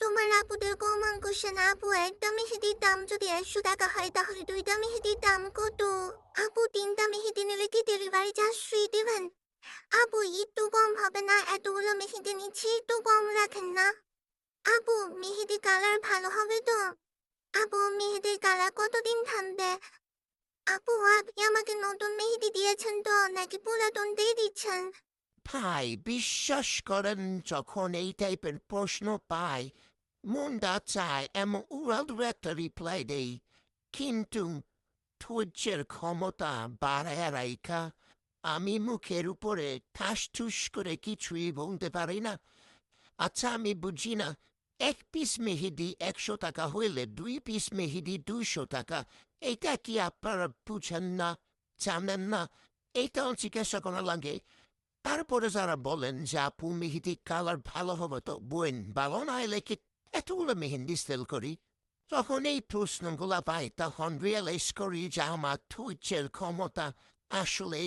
তোমার আপুদের কমান কোশ্চেন আপু, একটা মেহেদির দাম যদি 100 টাকা হয় তাহলে দুইটা মেহেদির দাম কত? আপু তিনটা মেহেদি নিলে কি ডেলিভারি চার্জ ফ্রি দিবেন? আপু একটু কম হবে না? এতগুলো মেহেদি নিচ্ছি, একটু কম রাখেন না? আপু মেহেদি কালার ভালো হবে তো? আপু মেহেদির কালার কতদিন থাকবে? আপু আপনি আমাকে নতুন মেহেদি দিয়েছেন তো নাকি পুরাতনটাই দিচ্ছেন? ভাই বিশ্বাস করেন যখন এই টাইপের প্রশ্ন পাই মনটা চায় এমন উড়াল একটা রিপ্লাই দেই, কিন্তু ধৈর্যের ক্ষমতা বাড়ায় রাইখা আমি মুখের উপরে ঠাস ঠুস করে কিছুই বলতে পারি না। আচ্ছা আমি বুঝি না, 1 পিস মেহেদি 100 টাকা হইলে 2 পিস মেহেদি 200 টাকা, এটা কি আপনারা বুঝেন না, জানেন না? এইটাও জিজ্ঞাসা করা লাগে। তারপরে যারা বলেন যে আপু মেহেদি কালার ভালো হবে তো বোন ভালো না হলে কি এতগুলো মেহেন্দি সেল করি? যখন এই প্রশ্নগুলা পাই তখন রিয়েলাইজ করি যে আমার ধৈর্যের ক্ষমতা আসলে